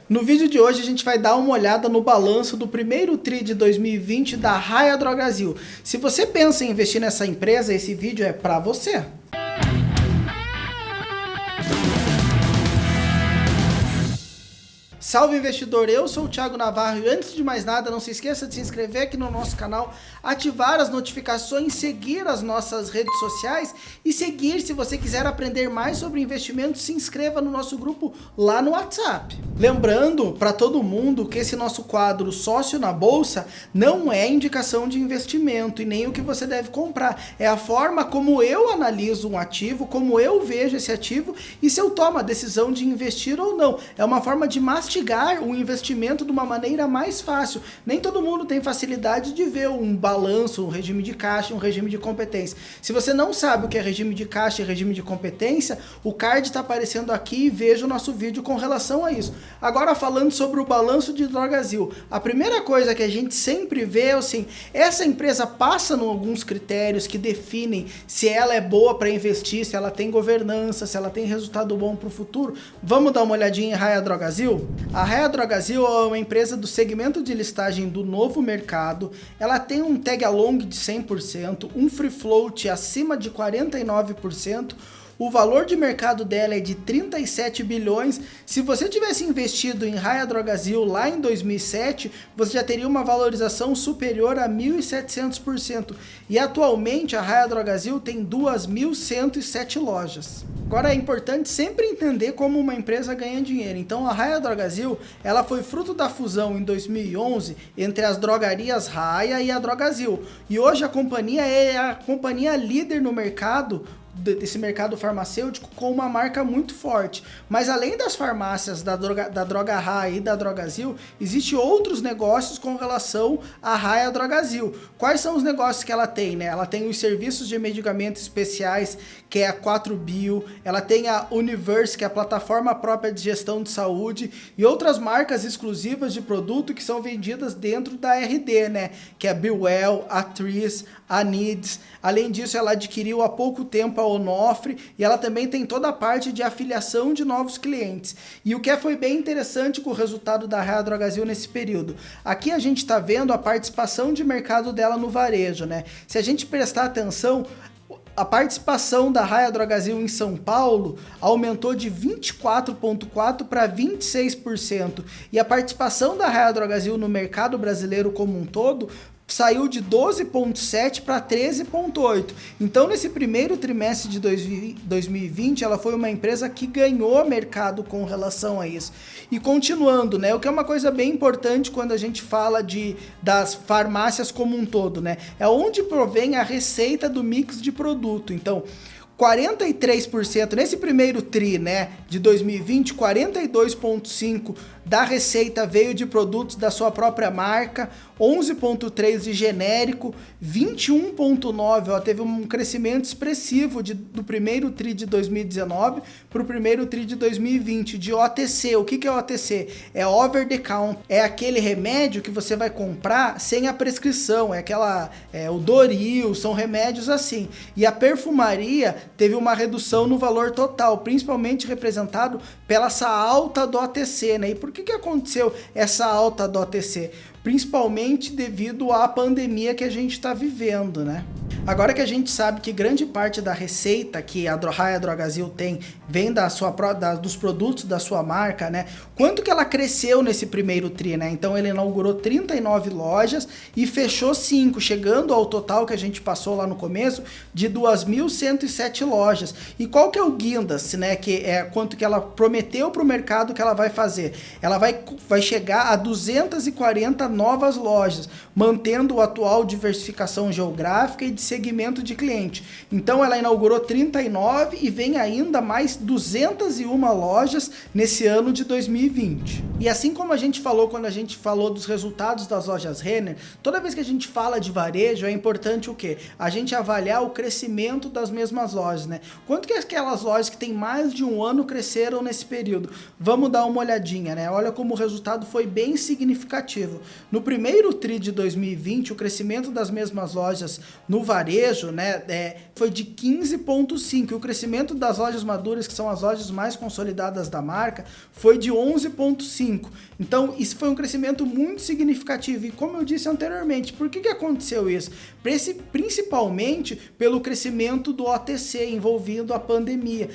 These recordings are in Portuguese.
No vídeo de hoje a gente vai dar uma olhada no balanço do primeiro TRI de 2020 da Raia Drogasil. Se você pensa em investir nessa empresa, esse vídeo é para você. Salve investidor, eu sou o Thiago Navarro e antes de mais nada não se esqueça de se inscrever aqui no nosso canal, ativar as notificações, seguir as nossas redes sociais e seguir se você quiser aprender mais sobre investimentos, se inscreva no nosso grupo lá no WhatsApp. Lembrando para todo mundo que esse nosso quadro Sócio na Bolsa não é indicação de investimento e nem o que você deve comprar, é a forma como eu analiso um ativo, como eu vejo esse ativo e se eu tomo a decisão de investir ou não. É uma forma de mastigar o investimento de uma maneira mais fácil. Nem todo mundo tem facilidade de ver um balanço, um regime de caixa, um regime de competência. Se você não sabe o que é regime de caixa e regime de competência, o card está aparecendo aqui e veja o nosso vídeo com relação a isso. Agora falando sobre o balanço de Drogasil, a primeira coisa que a gente sempre vê é assim, essa empresa passa em alguns critérios que definem se ela é boa para investir, se ela tem governança, se ela tem resultado bom para o futuro. Vamos dar uma olhadinha em Raia Drogasil? A Raia Drogasil é uma empresa do segmento de listagem do novo mercado, ela tem um tag along de 100%, um free float acima de 49%, o valor de mercado dela é de 37 bilhões. Se você tivesse investido em Raia Drogasil lá em 2007, você já teria uma valorização superior a 1.700%. E atualmente a Raia Drogasil tem 2.107 lojas. Agora é importante sempre entender como uma empresa ganha dinheiro. Então a Raia Drogasil, ela foi fruto da fusão em 2011 entre as drogarias Raia e a Drogasil. E hoje a companhia é a companhia líder no mercado, desse mercado farmacêutico, com uma marca muito forte. Mas além das farmácias da Droga Raia e da Drogasil, existem outros negócios com relação à Raia Drogasil. Quais são os negócios que ela tem, né? Ela tem os serviços de medicamentos especiais, que é a 4Bio, ela tem a Universe, que é a plataforma própria de gestão de saúde, e outras marcas exclusivas de produto que são vendidas dentro da RD, né? Que é a Bewell, a Tris, a Needs. Além disso, ela adquiriu há pouco tempo a Onofre e ela também tem toda a parte de afiliação de novos clientes. E o que foi bem interessante com o resultado da Raia Drogasil nesse período. Aqui a gente está vendo a participação de mercado dela no varejo, né? Se a gente prestar atenção, a participação da Raia Drogasil em São Paulo aumentou de 24,4% para 26%. E a participação da Raia Drogasil no mercado brasileiro como um todo saiu de 12,7% para 13,8%. Então, nesse primeiro trimestre de 2020, ela foi uma empresa que ganhou mercado com relação a isso. E continuando, né? O que é uma coisa bem importante quando a gente fala das farmácias como um todo, né? É onde provém a receita do mix de produto. Então, 43% nesse primeiro TRI, né, de 2020, 42,5% da receita veio de produtos da sua própria marca, 11,3% de genérico, 21,9%, teve um crescimento expressivo do primeiro TRI de 2019 para o primeiro TRI de 2020, de OTC. O que é OTC? É over the counter, é aquele remédio que você vai comprar sem a prescrição, o Doril, são remédios assim. E a perfumaria teve uma redução no valor total, principalmente representado pela essa alta do OTC, né? E por que aconteceu essa alta do OTC? Principalmente devido à pandemia que a gente está vivendo, né? Agora que a gente sabe que grande parte da receita que a Raia Drogasil tem vem dos produtos da sua marca, né? Quanto que ela cresceu nesse primeiro TRI, né? Então ele inaugurou 39 lojas e fechou 5, chegando ao total que a gente passou lá no começo de 2.107 lojas. E qual que é o guindaste, né? Que é quanto que ela prometeu para o mercado que ela vai fazer. Ela vai chegar a 240 novas lojas, mantendo a atual diversificação geográfica e de segmento de cliente. Então ela inaugurou 39 e vem ainda mais 201 lojas nesse ano de 2020. E assim como a gente falou quando a gente falou dos resultados das lojas Renner, toda vez que a gente fala de varejo é importante o quê? A gente avaliar o crescimento das mesmas lojas, né? Quanto que aquelas lojas que tem mais de um ano cresceram nesse período? Vamos dar uma olhadinha, né? Olha como o resultado foi bem significativo. No primeiro TRI de 2020, o crescimento das mesmas lojas no varejo, né, foi de 15,5%. O crescimento das lojas maduras, que são as lojas mais consolidadas da marca, foi de 11,5%. Então, isso foi um crescimento muito significativo. E como eu disse anteriormente, por que aconteceu isso? Principalmente pelo crescimento do OTC envolvido a pandemia.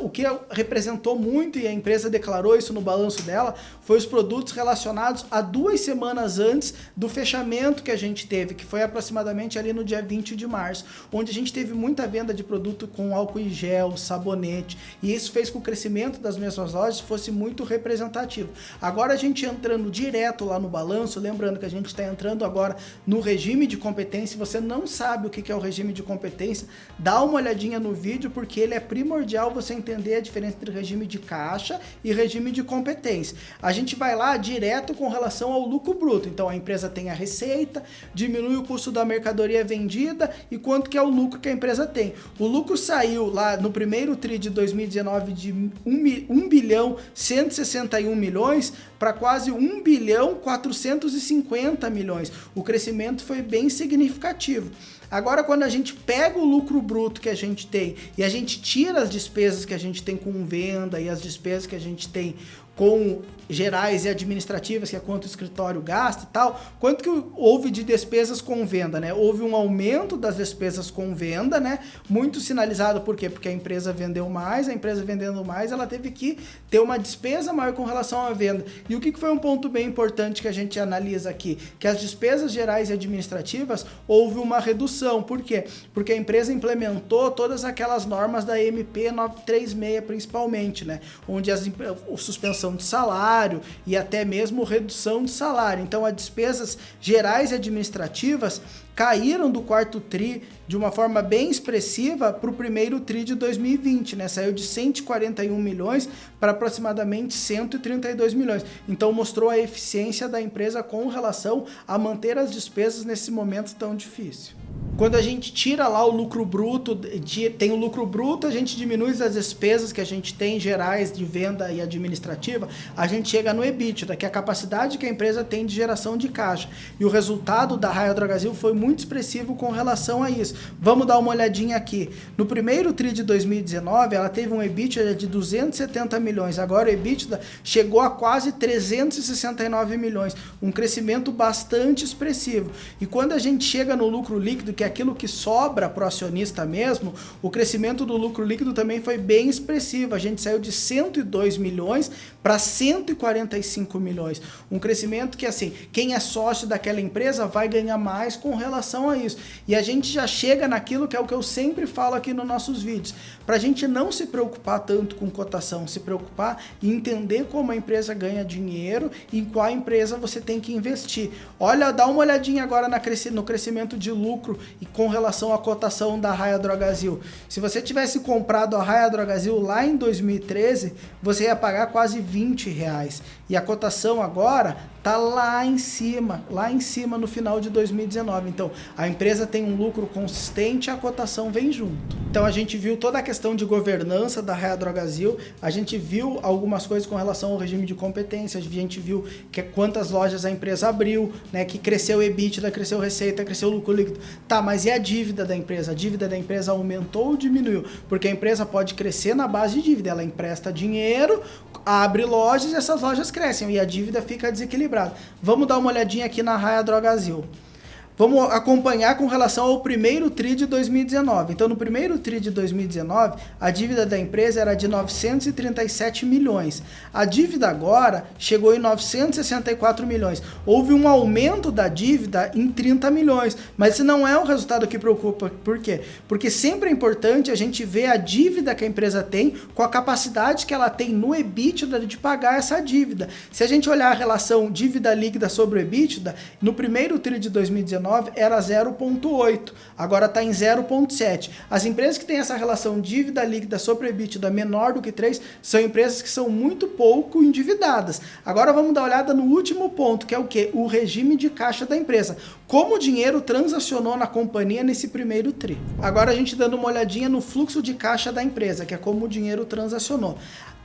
O que representou muito, e a empresa declarou isso no balanço dela, foi os produtos relacionados a 2 semanas antes do fechamento que a gente teve, que foi aproximadamente ali no dia 20 de março, onde a gente teve muita venda de produto com álcool em gel, sabonete, e isso fez com que o crescimento das mesmas lojas fosse muito representativo. Agora a gente entrando direto lá no balanço, lembrando que a gente está entrando agora no regime de competência. Se você não sabe o que é o regime de competência, dá uma olhadinha no vídeo, porque ele é primordial você entender a diferença entre regime de caixa e regime de competência. A gente vai lá direto com relação ao lucro bruto. Então a empresa tem a receita, diminui o custo da mercadoria vendida e quanto que é o lucro que a empresa tem. O lucro saiu lá no primeiro TRI de 2019 de 1 bilhão 161 milhões para quase 1 bilhão 450 milhões. O crescimento foi bem significativo. Agora, quando a gente pega o lucro bruto que a gente tem e a gente tira as despesas que a gente tem com venda e as despesas que a gente tem com gerais e administrativas, que é quanto o escritório gasta e tal, quanto que houve de despesas com venda, né? Houve um aumento das despesas com venda, né? Muito sinalizado, por quê? Porque a empresa vendeu mais, a empresa vendendo mais, ela teve que ter uma despesa maior com relação à venda. E o que foi um ponto bem importante que a gente analisa aqui? Que as despesas gerais e administrativas, houve uma redução. Por quê? Porque a empresa implementou todas aquelas normas da MP 936, principalmente, né? Onde a suspensão de salário e até mesmo redução de salário. Então, as despesas gerais e administrativas caíram do quarto TRI de uma forma bem expressiva para o primeiro TRI de 2020, né? Saiu de 141 milhões para aproximadamente 132 milhões. Então, mostrou a eficiência da empresa com relação a manter as despesas nesse momento tão difícil. Quando a gente tira lá o lucro bruto, tem o lucro bruto, a gente diminui as despesas que a gente tem gerais de venda e administrativa, a gente chega no EBITDA, que é a capacidade que a empresa tem de geração de caixa. E o resultado da Raia Drogasil foi muito expressivo com relação a isso. Vamos dar uma olhadinha aqui. No primeiro TRI de 2019, ela teve um EBITDA de 270 milhões. Agora o EBITDA chegou a quase 369 milhões. Um crescimento bastante expressivo. E quando a gente chega no lucro líquido, que é aquilo que sobra para o acionista mesmo, o crescimento do lucro líquido também foi bem expressivo. A gente saiu de 102 milhões para 145 milhões. Um crescimento que, assim, quem é sócio daquela empresa vai ganhar mais com relação a isso. E a gente já chega naquilo que é o que eu sempre falo aqui nos nossos vídeos. Para a gente não se preocupar tanto com cotação, se preocupar em entender como a empresa ganha dinheiro e em qual empresa você tem que investir. Olha, dá uma olhadinha agora no crescimento de lucro e com relação à cotação da Raia Drogasil. Se você tivesse comprado a Raia Drogasil lá em 2013, você ia pagar quase R$20. E a cotação agora está lá em cima no final de 2019. Então, a empresa tem um lucro consistente e a cotação vem junto. Então, a gente viu toda a questão de governança da Raia Drogasil, a gente viu algumas coisas com relação ao regime de competência, a gente viu quantas lojas a empresa abriu, né, que cresceu o EBITDA, cresceu receita, cresceu o lucro líquido. Tá, mas e a dívida da empresa? A dívida da empresa aumentou ou diminuiu? Porque a empresa pode crescer na base de dívida, ela empresta dinheiro, abre lojas e essas lojas crescem e a dívida fica desequilibrada. Vamos dar uma olhadinha aqui na Raia Drogasil. Vamos acompanhar com relação ao primeiro TRI de 2019. Então, no primeiro TRI de 2019, a dívida da empresa era de 937 milhões. A dívida agora chegou em 964 milhões. Houve um aumento da dívida em 30 milhões. Mas esse não é um resultado que preocupa. Por quê? Porque sempre é importante a gente ver a dívida que a empresa tem com a capacidade que ela tem no EBITDA de pagar essa dívida. Se a gente olhar a relação dívida líquida sobre o EBITDA, no primeiro TRI de 2019, era 0,8, agora está em 0,7. As empresas que têm essa relação dívida líquida sobre o EBITDA menor do que 3 são empresas que são muito pouco endividadas. Agora vamos dar uma olhada no último ponto, que é o quê? O regime de caixa da empresa. Como o dinheiro transacionou na companhia nesse primeiro TRI. Agora a gente dando uma olhadinha no fluxo de caixa da empresa, que é como o dinheiro transacionou.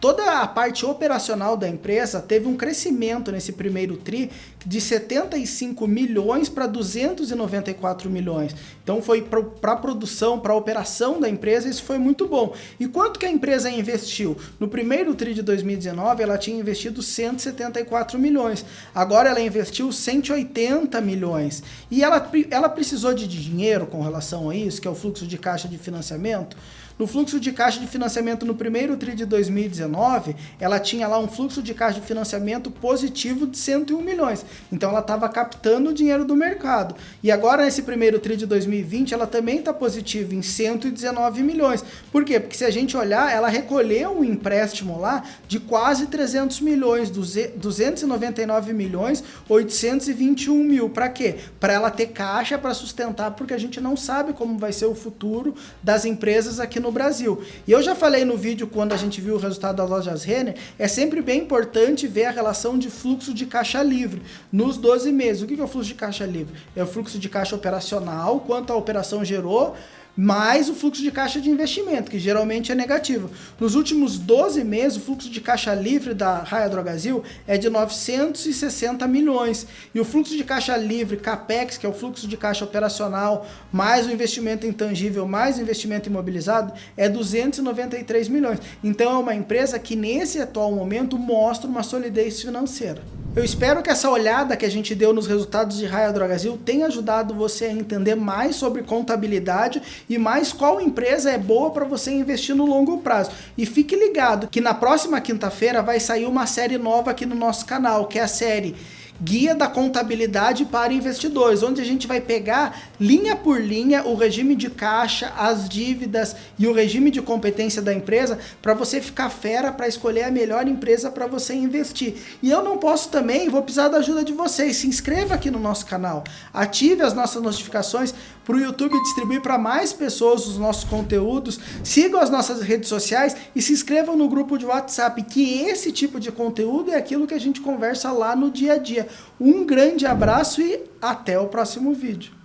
toda a parte operacional da empresa teve um crescimento nesse primeiro tri de 75 milhões para 294 milhões. Então foi para a produção, para a operação da empresa, isso foi muito bom. E quanto que a empresa investiu? No primeiro tri de 2019, ela tinha investido 174 milhões. Agora ela investiu 180 milhões. E ela precisou de dinheiro com relação a isso, que é o fluxo de caixa de financiamento. No fluxo de caixa de financiamento no primeiro tri de 2019, ela tinha lá um fluxo de caixa de financiamento positivo de 101 milhões. Então ela estava captando o dinheiro do mercado. E agora nesse primeiro tri de 2020, ela também está positiva em 119 milhões. Por quê? Porque se a gente olhar, ela recolheu um empréstimo lá de quase 300 milhões, 299 milhões, 821 mil. Para quê? Para ela ter caixa para sustentar, porque a gente não sabe como vai ser o futuro das empresas aqui no Brasil. E eu já falei no vídeo quando a gente viu o resultado das lojas Renner, é sempre bem importante ver a relação de fluxo de caixa livre nos 12 meses. O que é o fluxo de caixa livre? É o fluxo de caixa operacional, quanto a operação gerou, mais o fluxo de caixa de investimento, que geralmente é negativo. Nos últimos 12 meses, o fluxo de caixa livre da Raia Drogasil é de 960 milhões. E o fluxo de caixa livre CAPEX, que é o fluxo de caixa operacional, mais o investimento intangível, mais o investimento imobilizado, é 293 milhões. Então é uma empresa que nesse atual momento mostra uma solidez financeira. Eu espero que essa olhada que a gente deu nos resultados de Raia Drogasil tenha ajudado você a entender mais sobre contabilidade e mais qual empresa é boa para você investir no longo prazo. E fique ligado que na próxima quinta-feira vai sair uma série nova aqui no nosso canal, que é a série Guia da Contabilidade para Investidores, onde a gente vai pegar linha por linha o regime de caixa, as dívidas e o regime de competência da empresa para você ficar fera para escolher a melhor empresa para você investir. E eu não posso também, vou precisar da ajuda de vocês. Se inscreva aqui no nosso canal, ative as nossas notificações para o YouTube distribuir para mais pessoas os nossos conteúdos, sigam as nossas redes sociais e se inscrevam no grupo de WhatsApp, que esse tipo de conteúdo é aquilo que a gente conversa lá no dia a dia. Um grande abraço e até o próximo vídeo.